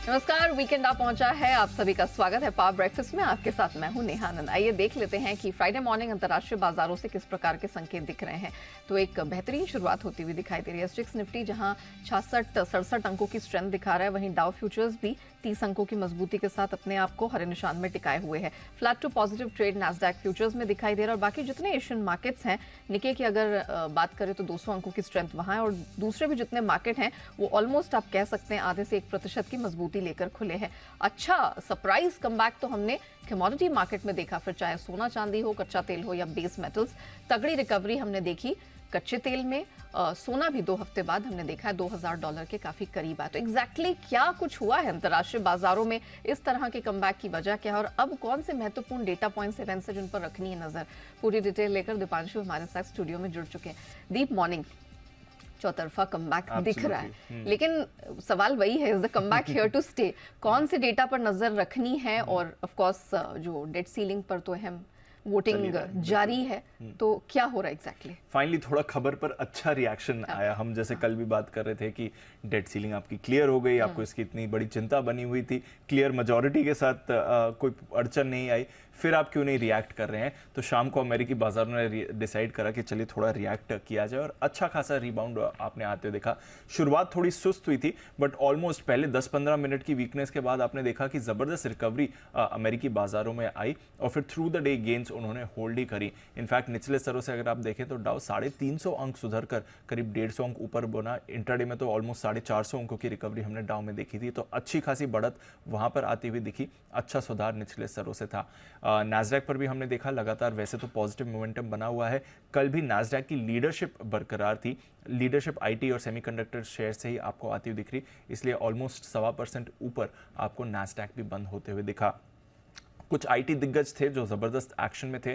नमस्कार, वीकेंड आ पहुंचा है। आप सभी का स्वागत है पावर ब्रेकफास्ट में। आपके साथ मैं हूं नेहा आनंद। आइए देख लेते हैं कि फ्राइडे मॉर्निंग अंतर्राष्ट्रीय बाजारों से किस प्रकार के संकेत दिख रहे हैं। तो एक बेहतरीन शुरुआत होती हुई दिखाई दे रही है। स्टिक्स निफ्टी जहां 66-67 अंकों की स्ट्रेंथ दिखा रहा है, वहीं डाउ फ्यूचर्स भी 30 अंकों की मजबूती के साथ अपने आप को हरे निशान में टिकाए हुए है। Flat to positive trade Nasdaq futures में दिखाई दे रहा है। और बाकी जितने एशियन मार्केट्स हैं, निके की अगर बात करें तो 200 अंकों की स्ट्रेंथ वहां है, और दूसरे भी जितने मार्केट हैं वो ऑलमोस्ट आप कह सकते हैं आधे से 1% की मजबूती लेकर खुले हैं। अच्छा सरप्राइज कमबैक तो हमने कमोडिटी मार्केट में देखा, फिर चाहे सोना चांदी हो, कच्चा तेल हो या बेस मेटल्स। तगड़ी रिकवरी हमने देखी कच्चे तेल में। सोना भी 2 हफ्ते बाद हमने देखा है $2000 के काफी करीब है। तो एग्जैक्टली क्या कुछ हुआ है अंतर्राष्ट्रीय बाजारों में, इस तरह के कमबैक की वजह क्या है, और अब कौन से महत्वपूर्ण डेटा पॉइंट्स इवेंट्स है जिन पर रखनी है नजर, पूरी डिटेल लेकर दीपांशु हमारे साथ स्टूडियो में जुड़ चुके हैं। दीप, मॉर्निंग। चौतरफा कमबैक दिख रहा है, लेकिन सवाल वही है, is the comeback here to stay? कौन से डेटा पर नजर रखनी है? और ऑफ कोर्स जो डेट सीलिंग पर तो अहम वोटिंग जारी है, तो क्या हो रहा है एग्जैक्टली? फाइनली थोड़ा खबर पर अच्छा रिएक्शन आया। हम जैसे कल भी बात कर रहे थे कि डेट सीलिंग आपकी क्लियर हो गई, आपको इसकी इतनी बड़ी चिंता बनी हुई थी, क्लियर मेजॉरिटी के साथ कोई अड़चन नहीं आई, फिर आप क्यों नहीं रिएक्ट कर रहे हैं? तो शाम को अमेरिकी बाजार ने डिसाइड करा कि चलिए थोड़ा रिएक्ट किया जाए, और अच्छा खासा रिबाउंड आपने आते हुए देखा। शुरुआत थोड़ी सुस्त हुई थी, बट ऑलमोस्ट पहले 10-15 मिनट की वीकनेस के बाद आपने देखा कि जबरदस्त रिकवरी अमेरिकी बाजारों में आई, और फिर थ्रू द डे गेन्स उन्होंने होल्ड ही करी। इनफैक्ट निचले स्तरों से अगर आप देखें तो डाउ 350 अंक सुधर कर करीब 150 अंक ऊपर बना। इंट्राडे में तो ऑलमोस्ट 450 अंकों की रिकवरी हमने डाउ में देखी थी, तो अच्छी खासी बढ़त वहां पर आती हुई दिखी। अच्छा सुधार निचले स्तरों से था। नैस्डैक पर भी हमने देखा लगातार वैसे तो पॉजिटिव मोमेंटम बना हुआ है। कल भी नैस्डैक की लीडरशिप बरकरार थी। लीडरशिप आईटी और सेमीकंडक्टर शेयर से ही आपको आती हुई दिख रही, इसलिए ऑलमोस्ट 1.25% ऊपर आपको नैस्डैक भी बंद होते हुए दिखा। कुछ आईटी दिग्गज थे जो जबरदस्त एक्शन में थे।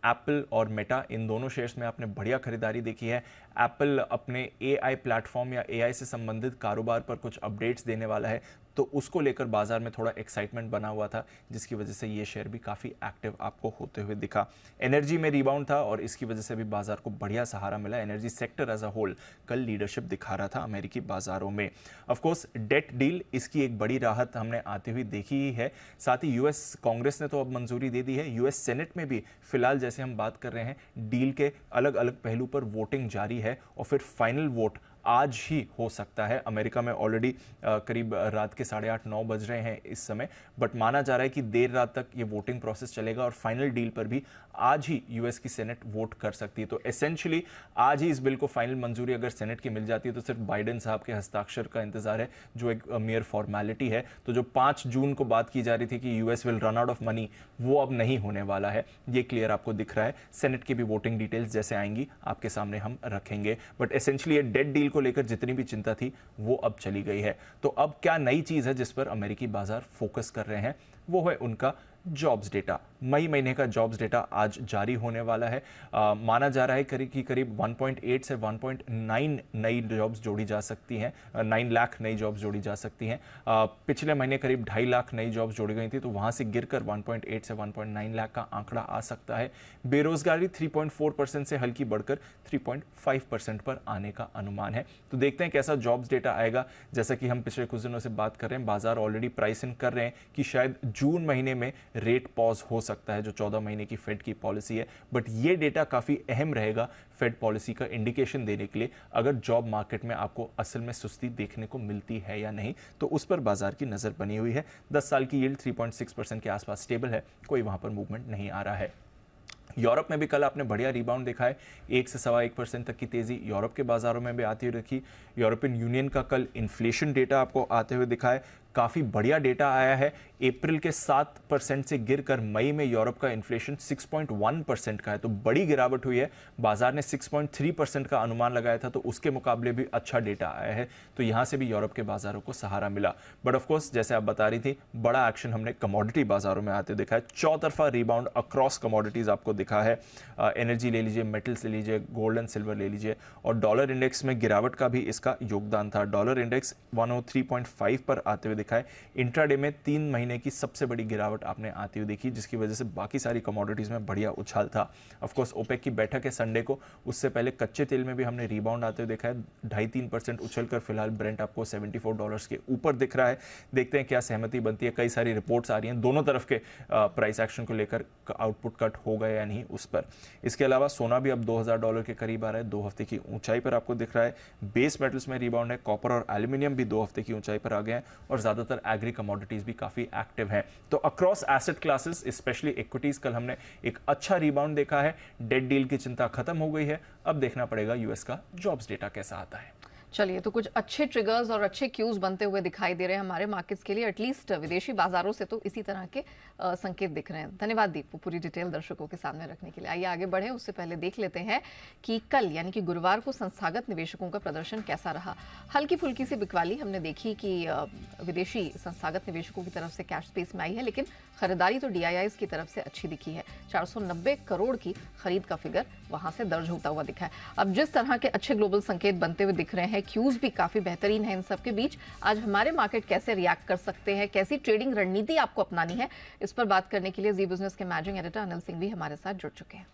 एप्पल और मेटा, इन दोनों शेयर्स में आपने बढ़िया खरीदारी देखी है। एप्पल अपने एआई प्लेटफॉर्म या एआई से संबंधित कारोबार पर कुछ अपडेट्स देने वाला है, तो उसको लेकर बाजार में थोड़ा एक्साइटमेंट बना हुआ था, जिसकी वजह से ये शेयर भी काफ़ी एक्टिव आपको होते हुए दिखा। एनर्जी में रिबाउंड था, और इसकी वजह से भी बाजार को बढ़िया सहारा मिला। Energy sector as a whole कल लीडरशिप दिखा रहा था अमेरिकी बाजारों में। ऑफकोर्स डेट डील, इसकी एक बड़ी राहत हमने आती हुई देखी ही है। साथ ही यूएस कांग्रेस ने तो अब मंजूरी दे दी है। यूएस सेनेट में भी फिलहाल जैसे हम बात कर रहे हैं, डील के अलग अलग पहलू पर वोटिंग जारी है, और फिर फाइनल वोट आज ही हो सकता है। अमेरिका में ऑलरेडी करीब रात के 8:30-9 बज रहे हैं इस समय, बट माना जा रहा है कि देर रात तक ये वोटिंग प्रोसेस चलेगा, और फाइनल डील पर भी आज ही यूएस की सेनेट वोट कर सकती है। तो एसेंशियली आज ही इस बिल को फाइनल मंजूरी अगर सेनेट की मिल जाती है, तो सिर्फ बाइडेन साहब के हस्ताक्षर का इंतजार है, जो एक मेयर फॉर्मेलिटी है। तो जो 5 जून को बात की जा रही थी कि US will run out of money, वो अब नहीं होने वाला है, ये क्लियर आपको दिख रहा है। सेनेट की भी वोटिंग डिटेल्स जैसे आएंगी आपके सामने हम रखेंगे, बट एसेंशियली ये डेट डील को लेकर जितनी भी चिंता थी वो अब चली गई है। तो अब क्या नई चीज है जिस पर अमेरिकी बाजार फोकस कर रहे हैं, वो है उनका जॉब्स डेटा। मई महीने का जॉब्स डेटा आज जारी होने वाला है। माना जा रहा है करीब 1.8 से 1.9 नई जॉब्स जोड़ी जा सकती हैं, 9 लाख नई जॉब्स जोड़ी जा सकती हैं। पिछले महीने करीब 2.5 लाख नई जॉब्स जोड़ी गई थी, तो वहां से गिरकर 1.8 से 1.9 लाख का आंकड़ा आ सकता है। बेरोजगारी 3.4% से हल्की बढ़कर 3.5% पर आने का अनुमान है। तो देखते हैं कैसा जॉब्स डेटा आएगा। जैसा कि हम पिछले कुछ दिनों से बात कर रहे हैं, बाजार ऑलरेडी प्राइस इन कर रहे हैं कि शायद जून महीने में रेट पॉज हो सकता है, जो 14 महीने की फेड की पॉलिसी है। बट ये डेटा काफी अहम रहेगा फेड पॉलिसी का इंडिकेशन देने के लिए, अगर जॉब मार्केट में आपको असल में सुस्ती देखने को मिलती है या नहीं, तो उस पर बाजार की नजर बनी हुई है। 10 साल की यील्ड 3.6% के आसपास स्टेबल है, कोई वहां पर मूवमेंट नहीं आ रहा है। यूरोप में भी कल आपने बढ़िया रिबाउंड देखा है, 1 से 1.25% तक की तेजी यूरोप के बाजारों में भी आती हुई रखी। यूरोपियन यूनियन का कल इन्फ्लेशन डेटा आपको आते हुए दिखा है, काफी बढ़िया डेटा आया है। अप्रैल के 7% से गिरकर मई में यूरोप का इन्फ्लेशन 6.1% का है, तो बड़ी गिरावट हुई है। बाजार ने 6.3% का अनुमान लगाया था, तो उसके मुकाबले भी अच्छा डेटा आया है, तो यहां से भी यूरोप के बाजारों को सहारा मिला। बट ऑफ कोर्स जैसे आप बता रही थी, बड़ा एक्शन हमने कमोडिटी बाजारों में आते देखा है। चौतरफा रिबाउंड अक्रॉस कमोडिटीज आपको दिखा है। एनर्जी ले लीजिए, मेटल्स ले लीजिए, गोल्ड एंड सिल्वर ले लीजिए, और डॉलर इंडेक्स में गिरावट का भी इसका योगदान था। डॉलर इंडेक्स 103.5 पर आते हुए दिखा है। इंट्राडे में 3 महीने की सबसे बड़ी गिरावट आपने आती हुई देखी, जिसकी वजह से बाकी सारी कमोडिटीज़ में बढ़िया उछाल था। ऑफकोर्स ओपेक की बैठक है संडे को, उससे पहले कच्चे तेल में भी हमने रिबाउंड आते हुए देखा है। 2.5-3% उछल कर फिलहाल ब्रेंट आपको $74 के ऊपर दिख रहा है। देखते हैं क्या सहमति बनती है। कई सारी रिपोर्ट्स आ रही हैं दोनों तरफ के प्राइस एक्शन को लेकर, आउटपुट कट होगा या नहीं उस पर। इसके अलावा सोना भी अब $2000 के करीब आ रहा है, 2 हफ्ते की ऊंचाई पर आपको दिख रहा है। बेस मेटल्स में रिबाउंड है, कॉपर और एल्यूमिनियम भी 2 हफ्ते की ऊंचाई पर आ गए हैं, और ज्यादातर एग्री कमोडिटीज भी काफी एक्टिव हैं। तो across asset classes, specially equities, कल हमने एक अच्छा रिबाउंड देखा है। डेट डील की चिंता खत्म हो गई है। अब देखना पड़ेगा यूएस का जॉब्स डेटा कैसा आता है। चलिए, तो कुछ अच्छे ट्रिगर्स और अच्छे क्यूज बनते हुए दिखाई दे रहे हैं हमारे मार्केट्स के लिए। एटलीस्ट विदेशी बाजारों से तो इसी तरह के संकेत दिख रहे हैं। धन्यवाद दीपू, पूरी डिटेल दर्शकों के सामने रखने के लिए। आइए आगे बढ़े, उससे पहले देख लेते हैं कि कल यानी कि गुरुवार को संस्थागत निवेशकों का प्रदर्शन कैसा रहा। हल्की फुल्की सी बिकवाली हमने देखी कि विदेशी संस्थागत निवेशकों की तरफ से कैश स्पेस में आई है, लेकिन खरीदारी तो डीआईआईज की तरफ से अच्छी दिखी है। 490 करोड़ की खरीद का फिगर वहां से दर्ज होता हुआ दिखा है। अब जिस तरह के अच्छे ग्लोबल संकेत बनते हुए दिख रहे हैं, क्यूज भी काफी बेहतरीन है, इन सब के बीच आज हमारे मार्केट कैसे रिएक्ट कर सकते हैं, कैसी ट्रेडिंग रणनीति आपको अपनानी है, इस पर बात करने के लिए जी बिजनेस के मैनेजिंग एडिटर अनिल सिंह भी हमारे साथ जुड़ चुके हैं।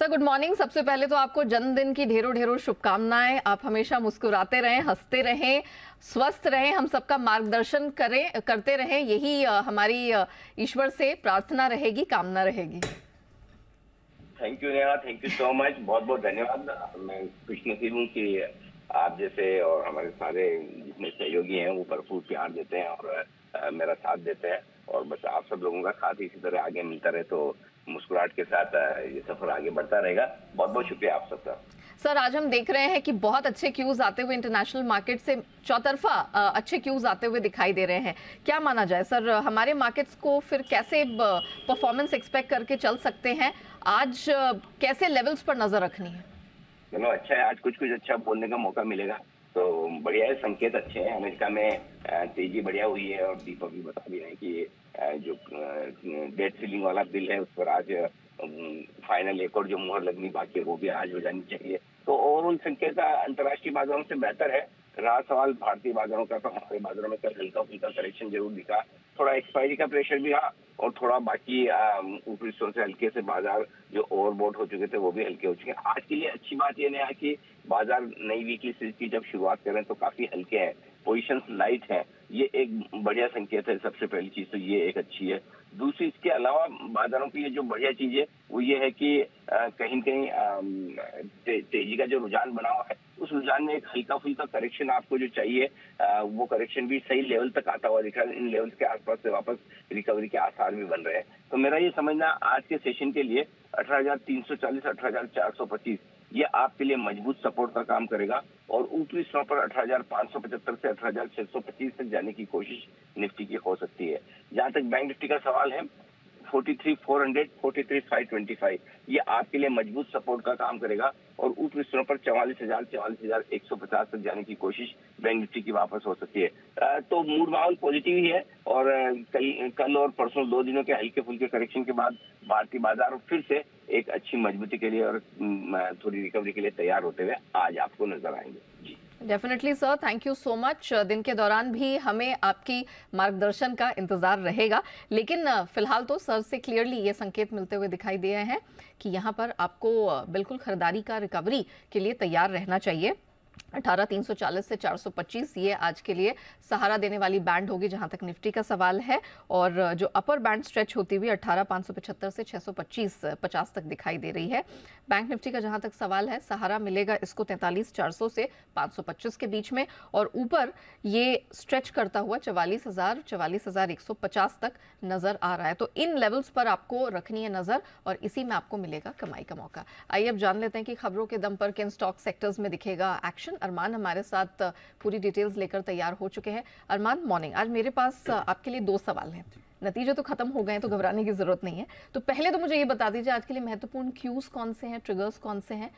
Sir good morning. सबसे पहले तो आपको जन्मदिन की ढेरों ढेरों शुभकामनाएं। आप हमेशा मुस्कुराते रहें, हंसते रहें, स्वस्थ रहें, हम सबका मार्गदर्शन करते रहें, यही हमारी ईश्वर से प्रार्थना रहेगी, कामना रहेगी। Thank you Neha, thank you so much, बहुत बहुत धन्यवाद। मैं खुशनसीब हूँ कि आप जैसे और हमारे सारे जितने सहयोगी हैं वो भरपूर प्यार देते हैं और मेरा साथ देते हैं, और बस आप सब लोगों का साथ इसी तरह आगे मिलता रहे तो मुस्कुराहट के साथ ये सफर आगे बढ़ता रहेगा। बहुत बहुत शुक्रिया आप सबका। सर आज हम देख रहे हैं कि बहुत अच्छे क्यूज आते हुए इंटरनेशनल मार्केट से, चौतरफा अच्छे क्यूज आते हुए दिखाई दे रहे हैं। क्या माना जाए सर, हमारे मार्केट्स को फिर कैसे परफॉर्मेंस एक्सपेक्ट करके चल सकते हैं? आज कैसे लेवल्स पर नजर रखनी है? चलो अच्छा है, आज कुछ कुछ अच्छा बोलने का मौका मिलेगा तो बढ़िया है, संकेत अच्छे हैं। अमेरिका में तेजी बढ़िया हुई है, और दीपक भी बता दिया है कि जो डेट सीलिंग वाला बिल है उस पर आज फाइनल एक और जो मुहर लगनी बाकी है वो भी आज हो जानी चाहिए। तो ओवरऑल संकेत अंतर्राष्ट्रीय बाजारों से बेहतर है। रहा सवाल भारतीय बाजारों का, तो हमारे बाजारों में कल हल्का फुल्का करेक्शन जरूर दिखा। थोड़ा एक्सपायरी का प्रेशर भी रहा, और थोड़ा बाकी ऊपरी स्टोर से हल्के से बाजार जो ओवरबॉट हो चुके थे वो भी हल्के हो चुके हैं। आज के लिए अच्छी बात यह है कि बाजार नई वीकली सीरीज की जब शुरुआत करें तो काफी हल्के हैं, पोजीशंस लाइट है, ये एक बढ़िया संकेत है। सबसे पहली चीज तो ये एक अच्छी है। दूसरी, इसके अलावा बाजारों की ये जो बढ़िया चीज है वो ये है कि कहीं न कहीं तेजी का जो रुझान बना हुआ है उस रुझान में एक हल्का फुल्का करेक्शन आपको जो चाहिए वो करेक्शन भी सही लेवल तक आता हुआ दिख रहा है। इन लेवल्स के आसपास से वापस रिकवरी के आसार भी बन रहे हैं। तो मेरा ये समझना आज के सेशन के लिए 18,340, 18,425 ये आपके लिए मजबूत सपोर्ट का काम करेगा, और ऊपरी स्टॉप पर 18,575 से 18,625 तक जाने की कोशिश निफ्टी की हो सकती है। जहां तक बैंक निफ्टी का सवाल है, 43,400, 43,525 ये आपके लिए मजबूत सपोर्ट का काम करेगा, और ऊपरी स्तरों पर 44,000, 44,150 तक जाने की कोशिश बैंक निफ्टी की वापस हो सकती है। तो मूड माहौल पॉजिटिव ही है, और कल और परसों 2 दिनों के हल्के फुल्के करेक्शन के बाद भारतीय बाजार फिर से एक अच्छी मजबूती के लिए और थोड़ी रिकवरी के लिए तैयार होते हुए आज आपको नजर आएंगे। जी definitely sir, thank you so much. दिन के दौरान भी हमें आपकी मार्गदर्शन का इंतजार रहेगा, लेकिन फिलहाल तो सर से क्लियरली ये संकेत मिलते हुए दिखाई दे रहे हैं कि यहाँ पर आपको बिल्कुल खरीदारी का, रिकवरी के लिए तैयार रहना चाहिए। 18,340 से 425 ये आज के लिए सहारा देने वाली बैंड होगी जहां तक निफ्टी का सवाल है, और जो अपर बैंड स्ट्रेच होती हुई 18,575 से 625-50 तक दिखाई दे रही है। बैंक निफ्टी का जहां तक सवाल है, सहारा मिलेगा इसको 43,400 से 525 के बीच में, और ऊपर ये स्ट्रेच करता हुआ 44,000, 44,150 तक नजर आ रहा है। तो इन लेवल्स पर आपको रखनी है नजर, और इसी में आपको मिलेगा कमाई का मौका। आइए अब जान लेते हैं कि खबरों के दम पर किन स्टॉक सेक्टर्स में दिखेगा एक्शन। अरमान हमारे साथ पूरी डिटेल्स लेकर तैयार हो चुके हैं। अरमान मॉर्निंग, आज मेरे पास आपके लिए 2 सवाल हैं। नतीजे तो खत्म हो गए हैं तो घबराने की जरूरत नहीं है। तो पहले तो मुझे ये बता दीजिए आज के लिए महत्वपूर्ण क्यूज कौन से हैं, ट्रिगर्स कौन से हैं,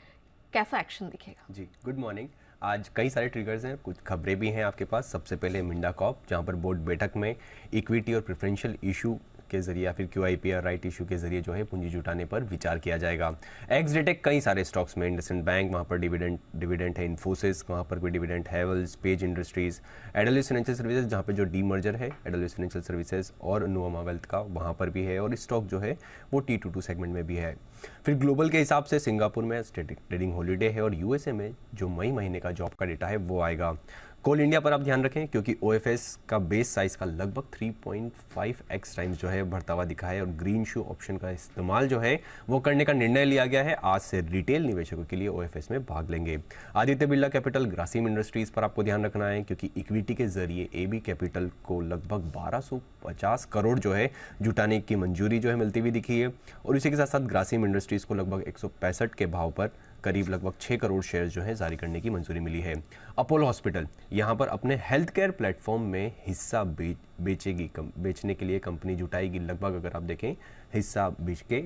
कैसा एक्शन दिखेगा? जी गुड मॉर्निंग। आज कई सारे ट्रिगर्स हैं, कुछ खबरें भी हैं आपके पास। सबसे पहले मिंडा कॉर्प, जहां पर बोर्ड बैठक में इक्विटी और प्रेफरेंशियल इशू के जरिए या फिर QIP या राइट इशू के जरिए जो है पूंजी जुटाने पर विचार किया जाएगा। एक्स डेटेक कई सारे स्टॉक्स में, इंडसइंड बैंक वहाँ पर डिविडेंड है, इन्फोसिस वहाँ पर भी डिविडेंड है, Havells, Page Industries, Edelweiss Financial Services जहाँ पे जो डीमर्जर है एडेलिस फाइनेंशियल सर्विसेज और नुवामा वेल्थ का वहाँ पर भी है, और स्टॉक जो है वो T22 सेगमेंट में भी है। फिर ग्लोबल के हिसाब से सिंगापुर में ट्रेडिंग हॉलीडे है और USA में जो मई महीने का जॉब का डेटा है वो आएगा। कोल इंडिया पर आप ध्यान रखें क्योंकि OFS का बेस साइज का लगभग 3.5x टाइम्स जो है बढ़ता हुआ दिखा है, और ग्रीन शू ऑप्शन का इस्तेमाल जो है वो करने का निर्णय लिया गया है। आज से रिटेल निवेशकों के लिए OFS में भाग लेंगे। आदित्य बिरला कैपिटल, ग्रासिम इंडस्ट्रीज पर आपको ध्यान रखना है क्योंकि इक्विटी के जरिए AB कैपिटल को लगभग 1250 करोड़ जो है जुटाने की मंजूरी जो है मिलती हुई दिखी है, और इसी के साथ साथ ग्रासिम इंडस्ट्रीज को लगभग 165 के भाव पर करीब लगभग 6 करोड़ शेयर जो है जारी करने की मंजूरी मिली है। अपोलो हॉस्पिटल यहाँ पर अपने हेल्थ केयर प्लेटफॉर्म में हिस्सा बेचने के लिए कंपनी जुटाएगी। लगभग अगर आप देखें हिस्सा बेच के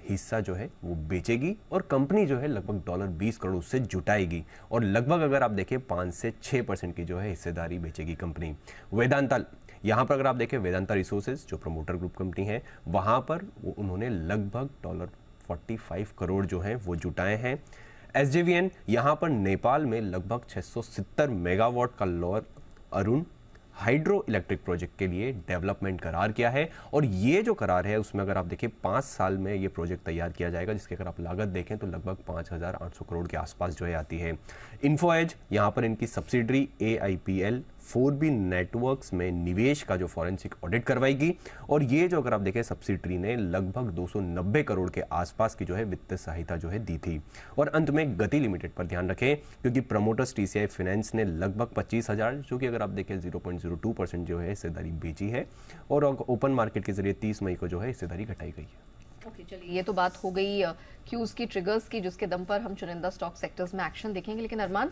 हिस्सा जो है वो बेचेगी और कंपनी जो है लगभग $20 करोड़ उससे जुटाएगी, और लगभग अगर आप देखें 5 से 6% की जो है हिस्सेदारी बेचेगी कंपनी। वेदांता, यहाँ पर अगर आप देखें वेदांता रिसोर्सेज जो प्रमोटर ग्रुप कंपनी है वहाँ पर उन्होंने लगभग $45 करोड़ जो है वो जुटाए हैं। SJVN यहाँ पर नेपाल में लगभग 670 मेगावाट का lower Arun hydro electric project के लिए डेवलपमेंट करार किया है, और ये जो करार है उसमें अगर आप देखें 5 साल में ये प्रोजेक्ट तैयार किया जाएगा, जिसकी अगर आप लागत देखें तो लगभग 5,800 करोड़ के आसपास जो है आती है। इन्फो एज यहाँ पर इनकी सब्सिडरी AIPL 4B नेटवर्क्स में निवेश का जो फॉरेंसिक ऑडिट करवाएगी, और ये जो अगर आप देखें सब्सिडरी ने लगभग 290 करोड़ के आसपास की जो है वित्तीय सहायता जो है दी थी। और अंत में गति लिमिटेड पर ध्यान रखें क्योंकि प्रमोटर्स TCI फाइनेंस ने लगभग 25,000 जो कि अगर आप देखें 0.02% जो है हिस्सेदारी बेची है, और ओपन मार्केट के जरिए 30 मई को जो है हिस्सेदारी घटाई गई है। ओके, चलिए ये तो बात हो गई क्यूज की, ट्रिगर्स की, जिसके दम पर हम चुनिंदा स्टॉक सेक्टर्स में एक्शन देखेंगे। लेकिन अरमान,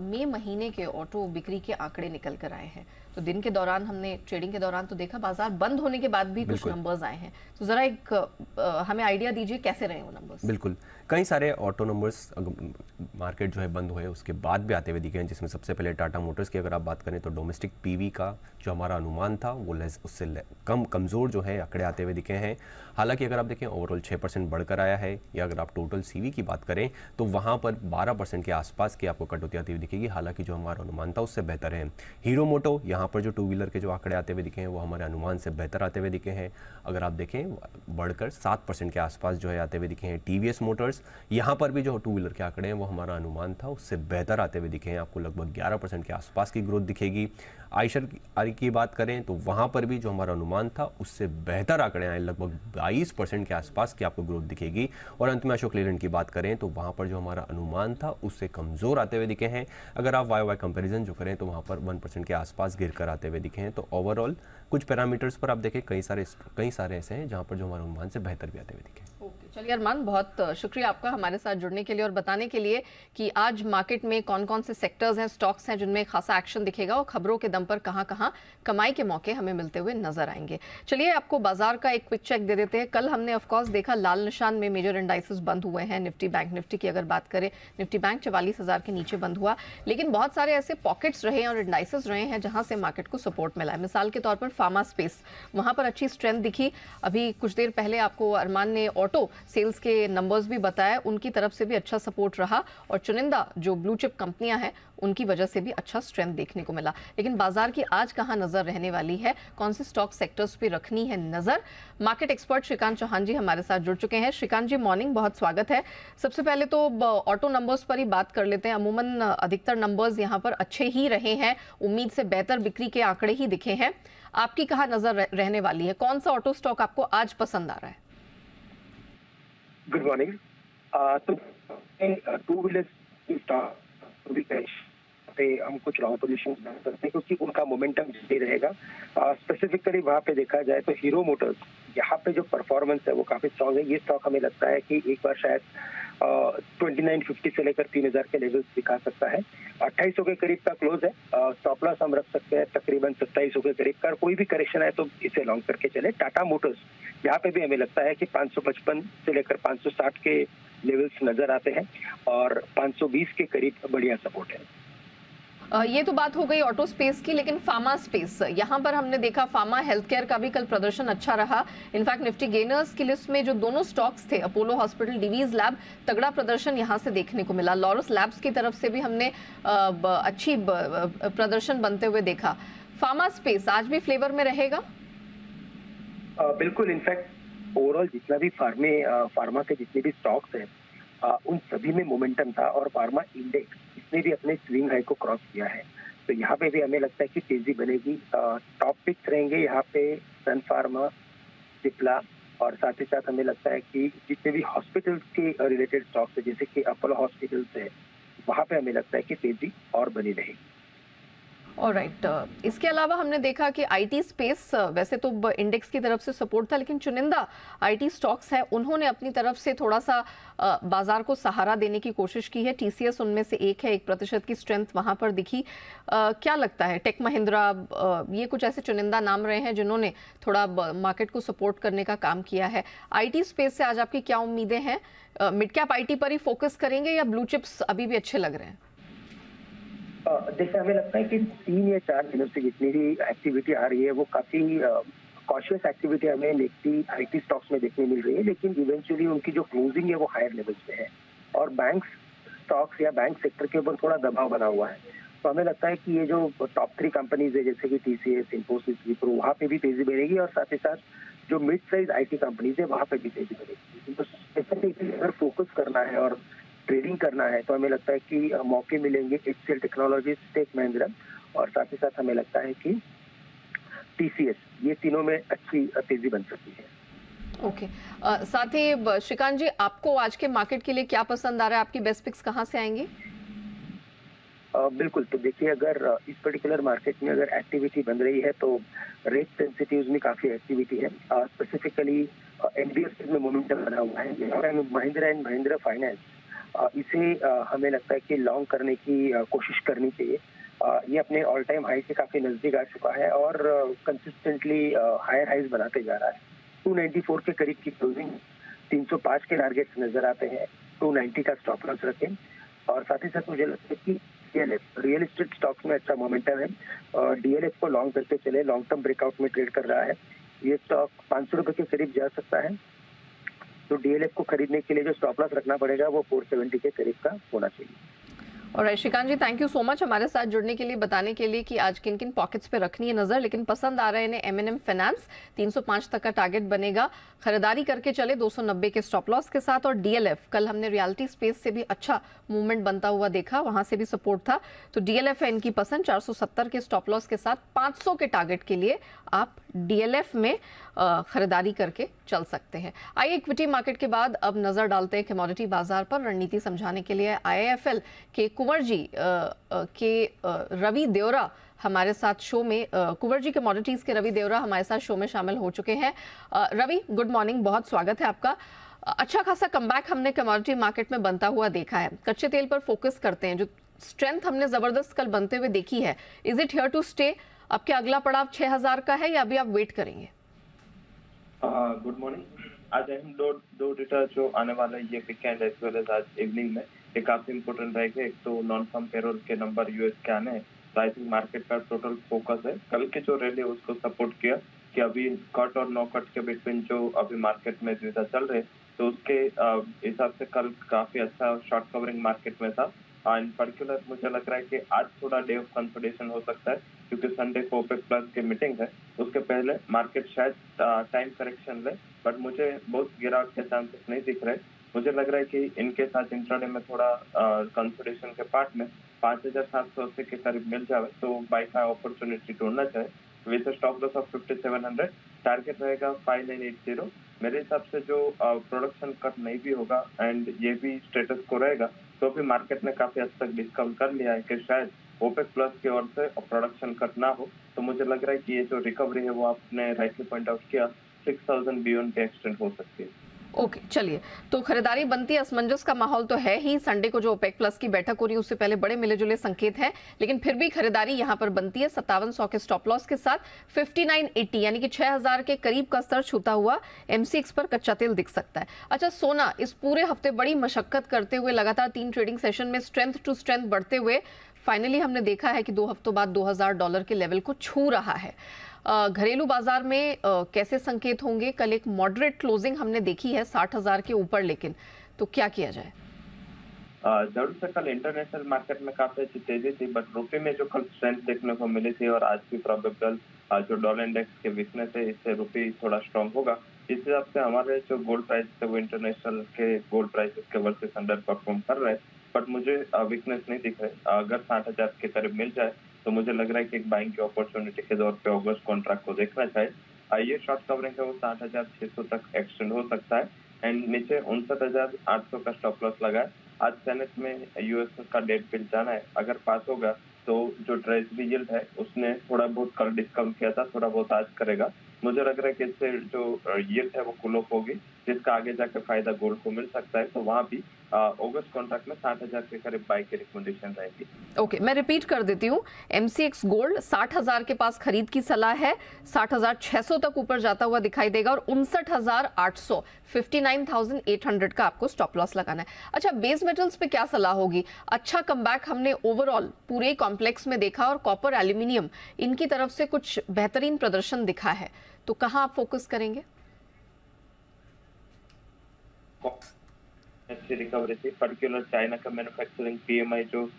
मई महीने के ऑटो बिक्री के आंकड़े निकल कर आए हैं, तो दिन के दौरान हमने ट्रेडिंग के दौरान तो देखा, बाजार बंद होने के बाद भी कुछ नंबर्स आए हैं, तो जरा एक हमें आइडिया दीजिए कैसे रहे वो नंबर्स। बिल्कुल, कई सारे ऑटो नंबर्स मार्केट जो है बंद हुए उसके बाद भी आते हुए दिखे हैं, जिसमें सबसे पहले टाटा मोटर्स की अगर आप बात करें तो डोमेस्टिक PV का जो हमारा अनुमान था वो उससे कमज़ोर जो है आंकड़े आते हुए दिखे हैं। हालांकि अगर आप देखें ओवरऑल 6% बढ़कर आया है, या अगर आप टोटल CV की बात करें तो वहाँ पर 12% के आसपास की आपको कटौती आती हुई दिखेगी। हालांकि जो हमारा अनुमान था उससे बेहतर है। हीरो मोटो यहाँ पर जो 2 व्हीलर के जो आंकड़े आते हुए दिखे हैं वो हमारे अनुमान से बेहतर आते हुए दिखे हैं, अगर आप देखें बढ़कर 7% के आसपास जो है आते हुए दिखे हैं। TVS मोटर्स यहाँ पर भी जो 2 व्हीलर के आंकड़े हैं वो हमारा अनुमान था उससे बेहतर आते हुए दिखे हैं, आपको लगभग 11% के आसपास की ग्रोथ दिखेगी। आयशर की बात करें तो वहाँ पर भी जो हमारा अनुमान था उससे बेहतर आंकड़े आए, लगभग 22% के आसपास की आपको ग्रोथ दिखेगी। और अंत में अशोक लेलैंड की बात करें तो वहाँ पर जो हमारा अनुमान था उससे कमज़ोर आते हुए दिखे हैं। अगर आप YoY कंपैरिजन जो करें तो वहाँ पर 1% के आसपास गिर कर आते हुए दिखे हैं। तो ओवरऑल कुछ पैरामीटर्स पर आप देखें कई सारे ऐसे हैं जहाँ पर जो हमारे अनुमान से बेहतर भी आते हुए दिखे। ओके, चलिए अरमान, बहुत शुक्रिया आपका हमारे साथ जुड़ने के लिए और बताने के लिए कि आज मार्केट में कौन कौन से सेक्टर्स हैं, स्टॉक्स हैं जिनमें खासा एक्शन दिखेगा, और खबरों के दम पर कहां कहां कमाई के मौके हमें मिलते हुए नजर आएंगे। चलिए आपको बाजार का एक क्विक चेक दे देते हैं। कल हमने ऑफ कोर्स देखा लाल निशान में मेजर इंडाइसेस बंद हुए हैं। निफ्टी बैंक निफ्टी की अगर बात करें, निफ्टी बैंक 44,000 के नीचे बंद हुआ, लेकिन बहुत सारे ऐसे पॉकेट्स रहे और इंडाइसेस रहे हैं जहां से मार्केट को सपोर्ट मिला है। मिसाल के तौर पर फार्मा स्पेस, वहां पर अच्छी स्ट्रेंथ दिखी। अभी कुछ देर पहले आपको अरमान ने ऑटो सेल्स के नंबर्स भी बताया, उनकी तरफ से भी अच्छा सपोर्ट रहा, और चुनिंदा जो ब्लू चिप कंपनियां हैं उनकी वजह से भी अच्छा स्ट्रेंथ देखने को मिला। लेकिन बाजार की आज कहां नजर रहने वाली है, कौन से स्टॉक सेक्टर्स पे रखनी है नजर, मार्केट एक्सपर्ट श्रीकांत चौहान जी हमारे साथ जुड़ चुके हैं। श्रीकांत जी, मॉर्निंग, बहुत स्वागत है। सबसे पहले तो ऑटो नंबर्स पर ही बात कर लेते हैं। अमूमन अधिकतर नंबर्स यहां पर अच्छे ही रहे हैं, उम्मीद से बेहतर बिक्री के आंकड़े ही दिखे हैं। आपकी कहां नजर रहने वाली है, कौन सा ऑटो स्टॉक आपको आज पसंद आ रहा है? Good morning. तो 2 व्हीलर पे हम कुछ लॉन्ग पोजीशन बना सकते हैं क्योंकि उनका मोमेंटम सही रहेगा। स्पेसिफिकली वहाँ पे देखा जाए तो हीरो मोटर्स, यहाँ पे जो परफॉर्मेंस है वो काफी स्ट्रांग है। ये स्टॉक हमें लगता है कि एक बार शायद 2950 से लेकर 3000 के लेवल्स दिखा सकता है। 2800 के करीब का क्लोज है। स्टॉप लॉस हम रख सकते हैं तकरीबन 2700 के करीब का। कोई भी करेक्शन है तो इसे लॉन्ग करके चले। टाटा मोटर्स, यहाँ पे भी हमें लगता है कि 555 से लेकर 560 के लेवल्स नजर आते हैं और 520 के करीब बढ़िया सपोर्ट है। ये तो बात हो गई ऑटो स्पेस की, लेकिन फार्मा स्पेस, यहाँ पर हमने देखा फार्मा हेल्थ केयर का भी कल प्रदर्शन अच्छा रहा। इनफैक्ट निफ्टी गेनर्स की लिस्ट में जो दोनों स्टॉक्स थे, अपोलो हॉस्पिटल, डिवीज लैब, तगड़ा प्रदर्शन यहाँ से देखने को मिला। लॉरस लैब्स की तरफ से भी हमने अच्छी प्रदर्शन बनते हुए देखा। फार्मा स्पेस आज भी फ्लेवर में रहेगा? बिल्कुल, इनफैक्ट ओवरऑल जितना भी फार्मा के जितने भी स्टॉक्स हैं उन सभी में मोमेंटम था, और फार्मा इंडेक्स इसने भी अपने स्विंग हाई को क्रॉस किया है। तो यहाँ पे भी हमें लगता है कि तेजी बनेगी। टॉप पिक्स रहेंगे यहाँ पे सन फार्मा, सिप्ला, और साथ ही साथ हमें लगता है कि जितने भी हॉस्पिटल्स के रिलेटेड स्टॉक्स है जैसे कि अपोलो हॉस्पिटल्स है, वहाँ पे हमें लगता है कि तेजी और बनी रहेगी। ऑलराइट, इसके अलावा हमने देखा कि आईटी स्पेस वैसे तो इंडेक्स की तरफ से सपोर्ट था, लेकिन चुनिंदा आईटी स्टॉक्स है, उन्होंने अपनी तरफ से थोड़ा सा बाजार को सहारा देने की कोशिश की है। टीसीएस उनमें से एक है, 1% की स्ट्रेंथ वहां पर दिखी। क्या लगता है, टेक महिंद्रा, ये कुछ ऐसे चुनिंदा नाम रहे हैं जिन्होंने थोड़ा मार्केट को सपोर्ट करने का काम किया है। आईटी स्पेस से आज आपकी क्या उम्मीदें हैं? मिड कैप आईटी पर ही फोकस करेंगे या ब्लू चिप्स अभी भी अच्छे लग रहे हैं? देखिए, हमें लगता है कि 3 या 4 दिनों से जितनी भी एक्टिविटी आ रही है वो काफी कॉशियस एक्टिविटी हमें निफ्टी आईटी स्टॉक्स में देखने मिल रही है, लेकिन इवेंचुअली उनकी जो क्लोजिंग है वो हायर लेवल्स पे है, और बैंक स्टॉक्स या बैंक सेक्टर के ऊपर थोड़ा दबाव बना हुआ है। तो हमें लगता है कि ये जो टॉप 3 कंपनीज है जैसे कि टीसीएस, इन्फोसिस, विप्रो, वहाँ पे भी तेजी बढ़ेगी, और साथ ही साथ जो मिड साइज आईटी कंपनीज है वहाँ पे भी तेजी बढ़ेगी। तो स्पेसिफिकली अगर फोकस करना है और ट्रेडिंग करना है तो हमें लगता है कि मौके मिलेंगे HCL टेक्नोलॉजीज, टेक महिंद्रा, और साथ ही साथ हमें लगता है कि टीसीएस, ये तीनों में अच्छी तेजी बन सकती है। ओके, साथ ही श्रीकांत जी, आपको आज के मार्केट के लिए क्या पसंद आ रहा है? आपकी बेस्ट पिक्स कहाँ से आएंगी? बिल्कुल, तो देखिए, अगर इस पर्टिकुलर मार्केट में अगर एक्टिविटी बन रही है तो रेट सेंसिटिव्स में काफी एक्टिविटी है। स्पेसिफिकली एनबीएफसी में मोमेंटम बना हुआ है। महिंद्रा एंड महिंद्रा फाइनेंस, इसे हमें लगता है कि लॉन्ग करने की कोशिश करनी चाहिए। ये अपने ऑल टाइम हाई से काफी नजदीक आ चुका है और कंसिस्टेंटली हायर हाइज बनाते जा रहा है। 294 के करीब की क्लोजिंग, 305 के टारगेट्स नजर आते हैं। 290 का स्टॉप लॉस रखें, और साथ ही साथ मुझे लगता है कि डीएलएफ, रियल एस्टेट स्टॉक्स में अच्छा मोमेंटम है, और डीएलएफ को लॉन्ग करके चले, लॉन्ग टर्म ब्रेकआउट में ट्रेड कर रहा है। ये स्टॉक 500 रुपए के करीब जा सकता है। तो डीएलएफ को खरीदने के लिए जो स्टॉप लॉस रखना पड़ेगा वो 470 के करीब का होना चाहिए। और श्रीकांत जी, थैंक यू सो मच हमारे साथ जुड़ने के लिए, बताने के लिए कि आज किन किन पॉकेट्स पे रखनी है नजर। लेकिन पसंद आ रहा है इन्हें एमएनएम फाइनेंस, 305 तक का टारगेट बनेगा, खरीदारी करके चले 290 के स्टॉप लॉस के साथ। और डीएलएफ, कल हमने रियलिटी स्पेस से भी अच्छा मूवमेंट बनता हुआ देखा, वहां से भी सपोर्ट था। तो डीएलएफ है इनकी पसंद, 470 के स्टॉप लॉस के साथ 500 के टारगेट के लिए आप डीएलएफ में खरीदारी करके चल सकते हैं। आइए इक्विटी मार्केट के बाद अब नजर डालते हैं कमोडिटी बाजार पर। रणनीति समझाने के लिए आईआईएफएल के कुंवर जी के रवि देवरा हमारे साथ शो में, कुंवर जी कमोडिटीज के रवि देवरा हमारे साथ शो में शामिल हो चुके हैं। रवि, गुड मॉर्निंग, बहुत स्वागत है आपका। अच्छा खासा कमबैक हमने कमोडिटी मार्केट में बनता हुआ देखा है। कच्चे तेल पर फोकस करते हैं, जो स्ट्रेंथ हमने जबरदस्त कल बनते हुए देखी है, is it here to stay? अब क्या अगला पड़ाव 6000 का है या अभी आप वेट करेंगे? Good morning. आज अहम दो डेटा जो आने वाला है ये वीकेंड एज वेल एज आज इवनिंग में, ये काफी इंपॉर्टेंट रहेगा। एक तो नॉन फार्म पेरोल के नंबर यूएस के आने हैं, तो आई थिंक मार्केट का टोटल फोकस है कल के जो रैली उसको सपोर्ट किया कि अभी कट और नो कट के बिटवीन जो अभी मार्केट में ज्यादा चल रहे, तो उसके हिसाब से कल काफी अच्छा शॉर्ट कवरिंग मार्केट में था। इन पर्टिकुलर मुझे लग रहा है कि आज थोड़ा डे ऑफ कंसोलिडेशन हो सकता है, क्योंकि संडे को ओपेक प्लस की मीटिंग है। उसके पहले मार्केट शायद टाइम करेक्शन ले, बट मुझे बहुत गिरावट के चांसेस नहीं दिख रहे। मुझे लग रहा है कि इनके साथ इंट्राडे में थोड़ा कंसोलिडेशन के पार्ट में 5780 के करीब मिल जाए तो बाई का अपॉर्चुनिटी ढूंढना चाहिए। With stop loss of 5700, target रहेगा 5980। मेरे हिसाब से जो प्रोडक्शन कट नहीं भी होगा एंड ये भी स्टेटस को रहेगा, तो भी मार्केट ने काफी हद तक डिस्काउंट कर लिया है कि शायद ओपेक प्लस की ओर से प्रोडक्शन कट ना हो। तो मुझे लग रहा है कि ये जो रिकवरी है वो आपने राइटली पॉइंट आउट किया, 6000 बियॉन्ड के एक्सटेंड हो सकती है। ओके, चलिए, तो खरीदारी बनती है, असमंजस का माहौल तो है ही। संडे को जो ओपेक प्लस की बैठक हो रही है उससे पहले बड़े मिले जुले संकेत हैं, लेकिन फिर भी खरीदारी यहां पर बनती है 5700 के स्टॉप लॉस के साथ। 5980 यानी कि 6000 के करीब का स्तर छूता हुआ एमसीएक्स पर कच्चा तेल दिख सकता है। अच्छा, सोना इस पूरे हफ्ते बड़ी मशक्कत करते हुए लगातार 3 ट्रेडिंग सेशन में स्ट्रेंथ टू स्ट्रेंथ बढ़ते हुए फाइनली हमने देखा है कि 2 हफ्तों बाद $2000 के लेवल को छू रहा है। घरेलू बाजार में कैसे संकेत होंगे? कल एक मॉडरेट क्लोजिंग हमने देखी है 60,000 के ऊपर, लेकिन तो क्या किया जाए? जरूर से कल इंटरनेशनल मार्केट में काफी अच्छी तेजी थी, बट रुपये में जो कल स्ट्रेंथ देखने को मिली थी और आज की प्रोबेबल जो डॉलर इंडेक्स के वीकनेस है, इससे रुपये थोड़ा स्ट्रांग होगा। इस हिसाब से हमारे जो गोल्ड प्राइस थे वो इंटरनेशनल के गोल्ड प्राइसेस के वर्सेस अंडर परफॉर्म कर रहे हैं, बट मुझे वीकनेस नहीं दिख रही। अगर 60,000 के करीब मिल जाए तो मुझे लग रहा है कि एक बाइंग की अपॉर्चुनिटी के तौर पे अगस्त कॉन्ट्रैक्ट को देखना चाहिए। ये शॉर्ट कवरिंग है वो 60,600 तक एक्सटेंड हो सकता है एंड नीचे 59,800 का स्टॉप लॉस लगा है। आज सेनेट में यूएस का डेट बिल जाना है, अगर पास होगा तो जो ट्रेजरी यील्ड है उसने थोड़ा बहुत कल डिस्काउंट किया था, थोड़ा बहुत आज करेगा। मुझे लग रहा है कि इससे जो यील्ड है वो कूल ऑफ होगी, जिसका आगे जाकर फायदा गोल्ड को मिल सकता है। तो वहां भी अगस्त कॉन्ट्रैक्ट में 60,000 के करीब बाई की रिकमेंडेशन रहेगी। ओके, मैं रिपीट कर देती हूँ। MCX गोल्ड 60,000 के पास खरीद की सलाह है, 60,600 तक ऊपर जाता हुआ दिखाई देगा और 59,800 59,800 का आपको स्टॉप लॉस लगाना है। अच्छा, बेस मेटल्स पे क्या सलाह होगी? अच्छा कमबैक हमने ओवरऑल पूरे कॉम्प्लेक्स में देखा और कॉपर, एल्यूमिनियम इनकी तरफ से कुछ बेहतरीन प्रदर्शन दिखा है, तो कहाँ आप फोकस करेंगे? अच्छी रिकवरी थी, पर्टिकुलर चाइना का मैन्युफैक्चरिंग PMI जो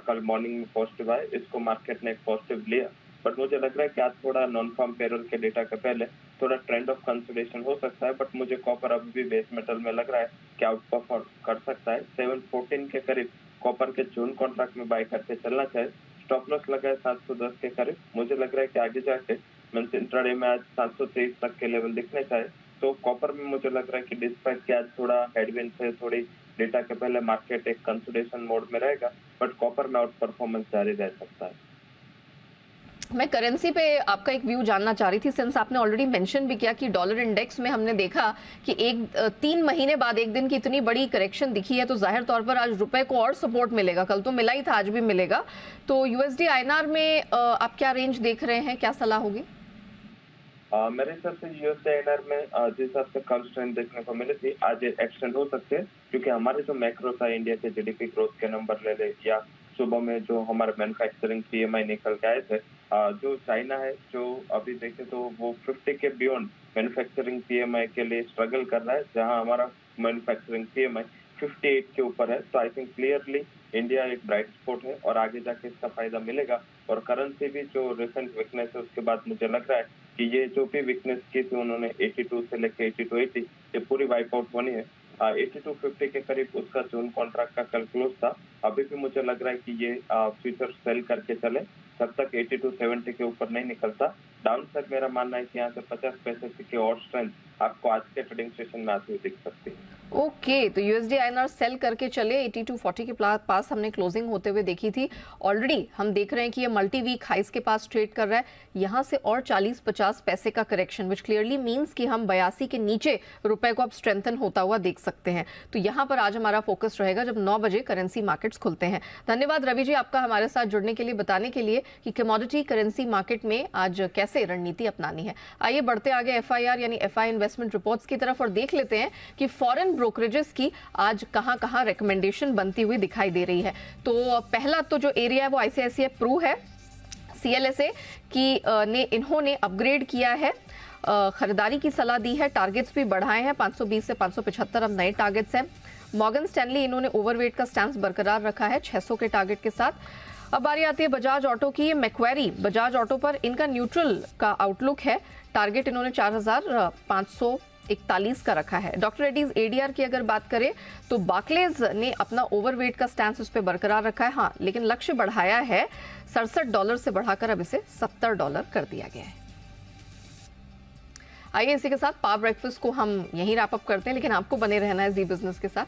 कल मॉर्निंग में पॉजिटिव आया, इसको मार्केट ने पॉजिटिव लिया, बट मुझे लग रहा है कि आज थोड़ा नॉन फार्म पेरोल के डेटा के पहले थोड़ा ट्रेंड ऑफ कंसोलिडेशन हो सकता है, बट मुझे कॉपर अभी भी बेस मेटल में लग रहा है कि आउट परफॉर्म कर सकता है। 714 के करीब कॉपर के जून कॉन्ट्रैक्ट में बाय करके चलना चाहिए। स्टॉप लॉस लगा है 710 के करीब। मुझे लग रहा है कि आगे जाके इंट्राडे में आज 723 तक के लेवल दिखने चाहिए। तो कॉपर में मुझे लग रहा है कि डिस्पाइट के आज थोड़ा हेडविंड से थोड़ी डेटा के पहले मार्केट एक कंसोलिडेशन मोड में रहेगा, बट कॉपर में आउट परफॉर्मेंस जारी रह सकता है। मैं करेंसी पे आपका एक व्यू जानना चाह रही थी, सिंस आपने ऑलरेडी मेंशन भी किया कि डॉलर इंडेक्स में हमने देखा कि 3 महीने बाद एक दिन की इतनी बड़ी करेक्शन दिखी है, तो जाहिर तौर पर आज रुपए को और सपोर्ट मिलेगा। कल तो मिला ही था, आज भी मिलेगा। तो USD INR में आप क्या रेंज देख रहे हैं, क्या सलाह होगी? मेरे हिसाब से USD INR में जिस हिसाब से कल स्ट्रेंथ देखने को मिली थी, आज एक्सटेंड हो सकते हैं, क्योंकि हमारे जो मैक्रो था, इंडिया के GDP ग्रोथ के नंबर ले ले या सुबह में जो हमारे मैन्युफैक्चरिंग PMI निकल के आए थे, जो चाइना है जो अभी देखे तो वो 50 के बियॉन्ड मैन्युफैक्चरिंग PMI के लिए स्ट्रगल कर रहा है, जहां हमारा मैन्युफैक्चरिंग PMI 58 के ऊपर है। तो आई थिंक क्लियरली इंडिया एक ब्राइट स्पॉट है और आगे जाके इसका फायदा मिलेगा। और करेंसी भी जो रिसेंट वीकनेस है उसके बाद मुझे लग रहा है कि ये जो भी वीकनेस की थी उन्होंने 82 से लेकर 8280 ये पूरी वाइप आउट होनी है। 8250 के करीब उसका जून कॉन्ट्रैक्ट का कल क्लोज था। अभी भी मुझे लग रहा है कि ये फ्यूचर सेल करके चले, जब तक 8270 के ऊपर नहीं निकलता। डाउन साइड मेरा मानना है कि यहाँ से 50 पैसे की और स्ट्रेंथ आपको आज के ट्रेडिंग सेशन में आती हुई दिख सकती है। ओके, तो USD INR सेल करके चले। 8240 के पास हमने क्लोजिंग होते हुए देखी थी। ऑलरेडी हम देख रहे हैं कि ये मल्टी वीक हाइस के पास ट्रेड कर रहा है। यहाँ से और 40-50 पैसे का करेक्शन, विच क्लियरली मींस कि हम 82 के नीचे रुपए को अब स्ट्रेंथन होता हुआ देख सकते हैं। तो यहाँ पर आज हमारा फोकस रहेगा जब 9 बजे करेंसी मार्केट्स खुलते हैं। धन्यवाद रवि जी आपका हमारे साथ जुड़ने के लिए, बताने के लिए कि कमोडिटी करेंसी मार्केट में आज कैसे रणनीति अपनानी है। आइए बढ़ते आगे FIR यानी FI इन्वेस्टमेंट रिपोर्ट्स की तरफ और देख लेते हैं कि फॉरेन ब्रोकरेजेस की आज कहां-कहां रिकमेंडेशन बनती हुई दिखाई दे रही है। तो पहला तो जो एरिया है वो ICICI प्रू है। CLSA की ने इन्होंने अपग्रेड किया है, खरीदारी की सलाह दी है, टारगेट्स भी बढ़ाए हैं, 520 से 575 अब नए टारगेट्स हैं। मॉर्गन स्टैनली इन्होंने ओवरवेट का स्टैंस बरकरार रखा है 600 के टारगेट के साथ। अब बारी आती है बजाज ऑटो की। मैक्वेरी बजाज ऑटो पर इनका न्यूट्रल का आउटलुक है, टारगेट इन्होंने 4541 का रखा है। डॉक्टर रेड्डीज ADR की अगर बात करें तो बार्कलेज ने अपना ओवरवेट का स्टैंस उस पर बरकरार रखा है, हाँ, लेकिन लक्ष्य बढ़ाया है, $67 से बढ़ाकर अब इसे $70 कर दिया गया है। आइए इसी के साथ पावर ब्रेकफास्ट को हम यहीं रैप अप करते हैं, लेकिन आपको बने रहना है जी बिजनेस के साथ।